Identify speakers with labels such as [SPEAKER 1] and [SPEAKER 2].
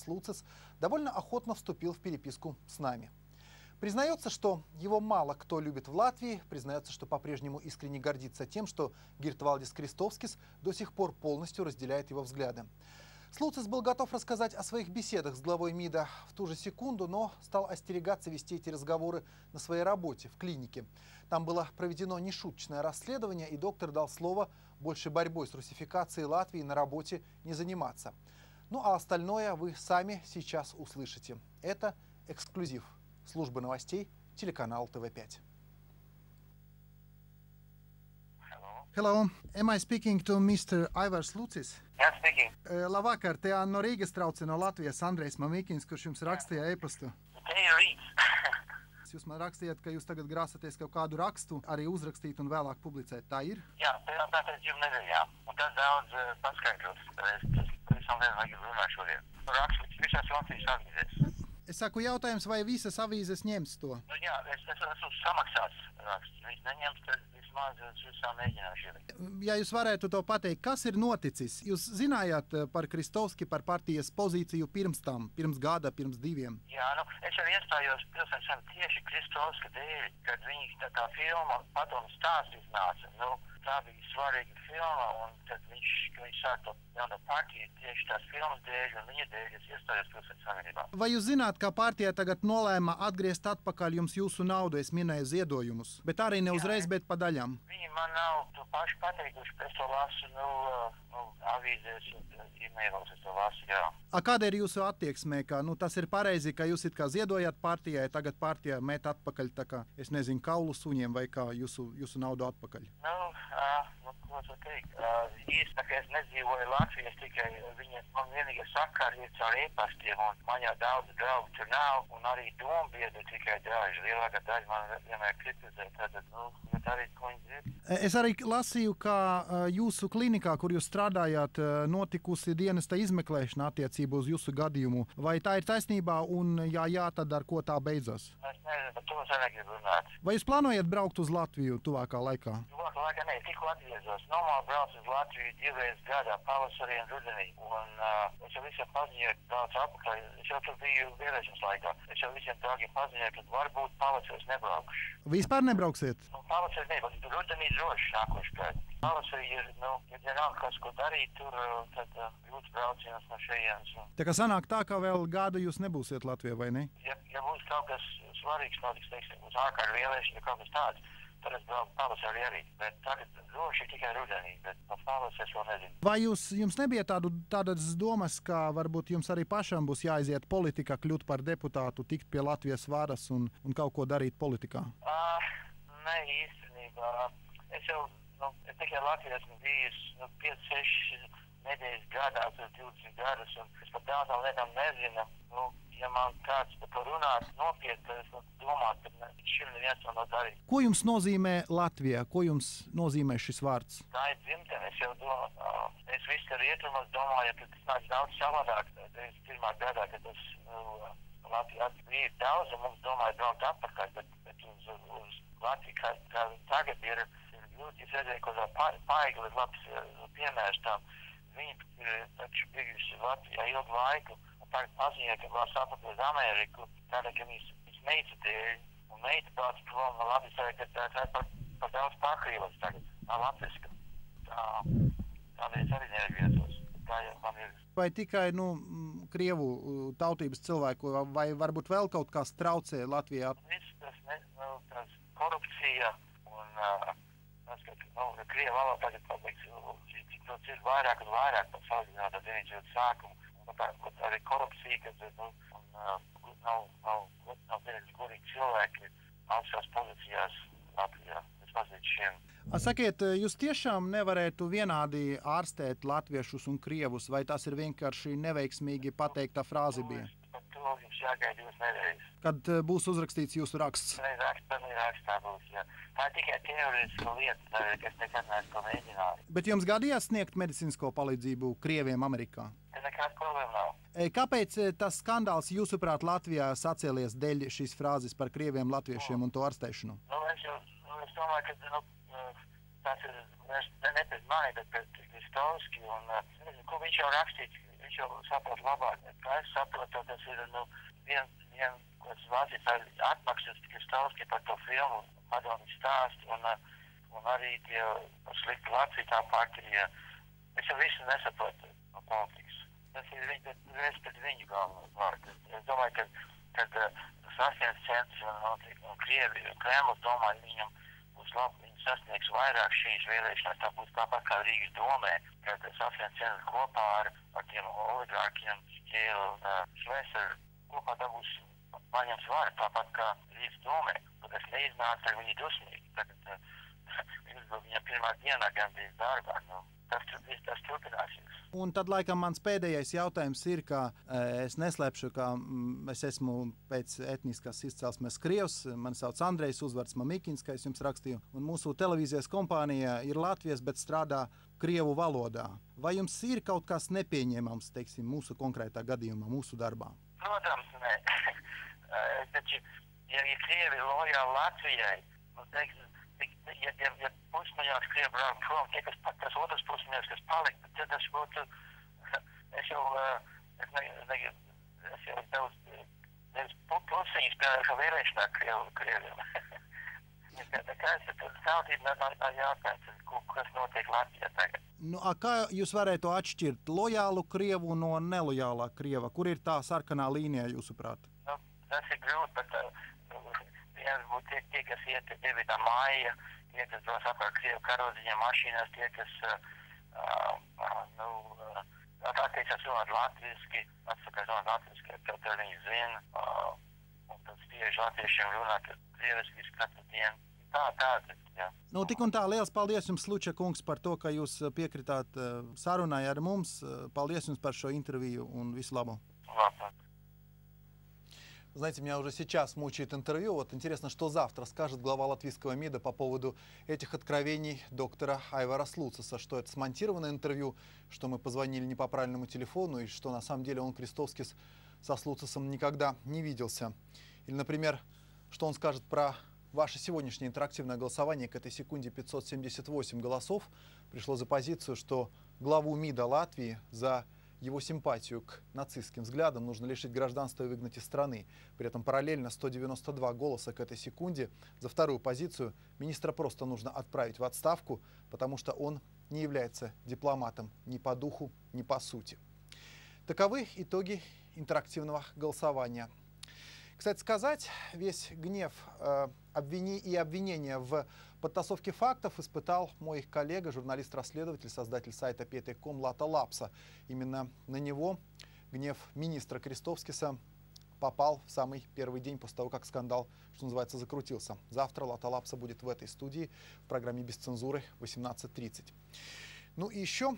[SPEAKER 1] Айварс Луцис довольно охотно вступил в переписку с нами. Признается, что его мало кто любит в Латвии, признается, что по-прежнему искренне гордится тем, что Гирт Валдис Кристовскис до сих пор полностью разделяет его взгляды. Слуцис был готов рассказать о своих беседах с главой МИДа в ту же секунду, но стал остерегаться вести эти разговоры на своей работе в клинике. Там было проведено нешуточное расследование, и доктор дал слово больше борьбой с русификацией Латвии на работе не заниматься. Ну а остальное вы сами сейчас услышите. Это эксклюзив службы новостей телеканал ТВ5. Hello, am I speaking to Mr. Aivars Lucis?
[SPEAKER 2] Jā, speaking.
[SPEAKER 1] Labvakar, te no Rīgas trauca no Latvijas Andrejs Mamikins, kurš jums rakstīja e-pastu.
[SPEAKER 2] Te ir rīts.
[SPEAKER 1] Jūs man rakstījāt, ka jūs tagad grāsaties kaut kādu rakstu arī uzrakstīt un vēlāk publicēt. Tā ir?
[SPEAKER 2] Jā, tātad jums nedēļā. Un tas daudz paskaidros. Es visam vajag runāt šodien. Raksts visās Latvijas avīzēs.
[SPEAKER 1] Es saku jautājums, vai visas avīzes ņems to?
[SPEAKER 2] Nu, jā, es esmu samaksāts raksts. Viņš neņems, tad vismaz es visām mēģināšu ielikt.
[SPEAKER 1] Ja jūs varētu to pateikt, kas ir noticis? Jūs zinājāt par Kristovski, par partijas pozīciju pirms tam, pirms gada, pirms diviem?
[SPEAKER 2] Jā, nu, es jau iestājos pilsēm tieši Kristovska dēļ, kad viņi tā filma padomu stāsts iznāca. Nu, tā bija svarīga filma, un tad viņš sāk to jauno partiju tieši tās filmas dēļ, un viņa dēļ es iestājos pilsētas savienībā.
[SPEAKER 1] Vai jūs zināt, ka partija tagad nolēma atgriezt atpakaļ jums jūsu naudu? Es minēju ziedojumus, bet arī ne uzreiz, bet pa daļām.
[SPEAKER 2] Viņi man nav to pašu pateikuši, es to lasu, avīzēs un e-mailos es to lasu, jā.
[SPEAKER 1] Kāda ir jūsu attieksme, ka tas ir pareizi, ka jūs it kā ziedojat partijai, tagad partija met atpakaļ tā kā, es nezinu, kaulu suņiem vai kā jūsu naudu atpakaļ?
[SPEAKER 2] Ko to teikt? Īsti, ka es nedzīvoju Latvijas, tikai man vienīgā sakara ir caur e-pastiem, un man jau daudz draugu tur nav, un arī dombiedri tikai daži. Lielākā daļa man vienmēr kritizē, tad, arī, ko viņi dzird. Es
[SPEAKER 1] arī lasīju, ka jūsu klinikā, kur jūs strādājāt, notikusi dienesta izmeklēšana attiecībā uz jūsu gadījumu. Vai tā ir taisnībā, un ja jā, tad ar ko tā beidzas?
[SPEAKER 2] Es nezinu, par to es negribu runāt.
[SPEAKER 1] Vai jūs plānojat braukt uz Latviju tuvākā laikā?
[SPEAKER 2] Tuvākā laikā ne, tikko atgriezos. Normāli braucu uz Latviju 2 reizes gadā, pavasarī un rudenī. Un es jau visiem paziņoju, braucu atpakaļ. Es jau tur biju vēlēšanas laikā. Es jau visiem draugiem paziņoju, ka varbūt pavasaris nebraukšu.
[SPEAKER 1] Vispār nebrauksiet?
[SPEAKER 2] Pavasarī ne, bet rudenī droši nākošu gadu. Pavasarī ir, ja nav kas, ko darīt tur, tad jūtas brauciens no šejienes.
[SPEAKER 1] Tā kā sanāk tā, ka vēl gadu jūs nebūsiet Latvijā, vai ne?
[SPEAKER 2] Ja būs kaut kas svarīgs, notiks, teiksim, būs ārkārt vēlēšana, kaut kas tāds, tad es braucu pavasarī arī. Bet tagad droši tikai rudenī, bet pa pavasarī es vēl nezinu.
[SPEAKER 1] Vai jums nebija tādas domas, ka varbūt jums arī pašam būs jāiziet politikā, kļūt par deputātu, tikt pie Latvijas varas un kaut ko darīt politikā?
[SPEAKER 2] Nē, īstenībā. Es jau, es tikai Latvijā esmu bijis 5-6 nedēļas gadā, 20 gadus, un es par tādām lietām nezinu. Ja man kāds par to runāt nopietni, tad es domātu, ka šim neviens to nav darīt.
[SPEAKER 1] Ko jums nozīmē Latvijā? Ko jums nozīmē šis vārds?
[SPEAKER 2] Tā ir dzimtene, es jau domāju. Es visu rietumos domāju, ka tas nāc daudz savādāk. 91. gadā, kad es Latvijā bija daudz, un mums domāju braukt atpakaļ, bet uz Latviju, kā tagad ir ļoti, es redzēju, ka Paigli ir labs piemērs tam. Viņi taču bijuši Latvijā ilgu laiku, un tagad paziņoja, ka vēl saprat uz Ameriku, tādā, ka viņas meita dēļ, un meita brauc prom no Latvijas, ka tā ir par daudz pārkrīvas tagad, nav latviska. Tādēļ es arī neviezos. Tā jau man ir.
[SPEAKER 1] Vai tikai, Krievu tautības cilvēku, vai varbūt vēl kaut kas traucē Latvijā?
[SPEAKER 2] Viss tas korupcija un Krievu valoda tagad pabeigs, tas ir vairāk un vairāk pat salīdzināt ar 90. sākumu. Un arī korupcija, kad nav godīgi cilvēki augstās pozīcijās Latvijā.
[SPEAKER 1] Sakiet, jūs tiešām nevarētu vienādi ārstēt latviešus un krievus, vai tas ir vienkārši neveiksmīgi pateikta frāze bija?
[SPEAKER 2] Par to jums jāgaida 2 nedēļas.
[SPEAKER 1] Kad būs uzrakstīts jūsu raksts?
[SPEAKER 2] Rakstā būs, jā. Tā ir tikai teorētiska lieta, kas nekad neesmu to mēģinājis.
[SPEAKER 1] Bet jums gadījās sniegt medicīnisko palīdzību krieviem Amerikā?
[SPEAKER 2] Nekāds problēma nav.
[SPEAKER 1] Kāpēc tas skandāls, jūsuprāt, Latvijā sacēlies dēļ šīs frāzes par krieviem latviešiem un to ārstēšanu?
[SPEAKER 2] Es domāju, ka tas ir ne pēc mani, bet pēc Kristovski. Ko viņš jau rakstīja, viņš jau saprot labāk. Kā es saprotu, tas ir, ko es vācīju, tā atmaksas Kristovski par to filmu Madonas stāstu un arī tie slikti Latviju tā partija. Es jau visu nesaprotu no politikas. Tas ir reiz pēc viņu galveno vārdu. Es domāju, kad sasniedz centrs un Krievi un Kremlis domāju, viņam būs labi, viņi sasniegs vairāk šīs vēlēšanās, tā būs tāpat kā Rīgas domē, kad sasniedz centrs kopā ar tiem oligārkiem, Ķēlu un Švesaru, kopā dabūs paņems varu, tāpat kā Rīgas domē. Tad es neiznācu, tad viņi dusmīgi. Tagad viņam pirmā dienā gan bija darbā. Tas turpināsies.
[SPEAKER 1] Un tad, laikam, mans pēdējais jautājums ir, ka es neslēpšu, ka es esmu pēc etniskās izcelsmes krievs. Mani sauc Andrejs, uzvārds Mamikins, kā es jums rakstīju. Un mūsu televīzijas kompānija ir Latvijas, bet strādā krievu valodā. Vai jums ir kaut kas nepieņemams, teiksim, mūsu konkrētā gadījumā, mūsu darbā?
[SPEAKER 2] Protams, nē. Taču, ja krievi lojāli Latvijai, teiksim, ja pusmiljons krievu brauc prom, tas otrs pusmiljons, kas palika, tad tas būtu, es jau daudz plusiņas pie vēlēšanā krieviem. Tautība nav jāpēc, kas notiek Latvijā tagad.
[SPEAKER 1] Kā jūs varētu atšķirt lojālu krievu no nelojālā krieva? Kur ir tā sarkanā līnija, jūsuprāt?
[SPEAKER 2] Tas ir grūti, bet viens būtu tie, kas iet 9. māja, tie, kas dos apkārt krievu karodziņiem mašīnās, tie, kas attiecās runāt latviski, atsakās runāt latviski, tad viņi zina, un tad spiež latviešiem runāt krieviski katru dienu. Jā.
[SPEAKER 1] Tik un tā, liels paldies jums, Sluča kungs, par to, ka jūs piekritāt sarunai ar mums. Paldies jums par šo интервью un visu labu. Знаете, меня уже сейчас мучает интервью. Вот интересно, что завтра скажет глава латвийского МИДа по поводу этих откровений доктора Айвара Слуцаса. Что это смонтированное интервью, что мы позвонили не по правильному телефону, и что на самом деле он, Крестовскис, со Слуцасом никогда не виделся. Или, например, что он скажет про ваше сегодняшнее интерактивное голосование. К этой секунде 578 голосов пришло за позицию, что главу МИДа Латвии за его симпатию к нацистским взглядам нужно лишить гражданства и выгнать из страны. При этом параллельно 192 голоса к этой секунде за вторую позицию министра просто нужно отправить в отставку, потому что он не является дипломатом ни по духу, ни по сути. Таковы итоги интерактивного голосования. Кстати сказать, весь гнев и обвинения в подтасовке фактов испытал мой коллега, журналист-расследователь, создатель сайта pt.com Лата Лапса. Именно на него гнев министра Крестовскиса попал в самый первый день после того, как скандал, что называется, закрутился. Завтра Лата Лапса будет в этой студии в программе «Без цензуры» 18:30. И еще...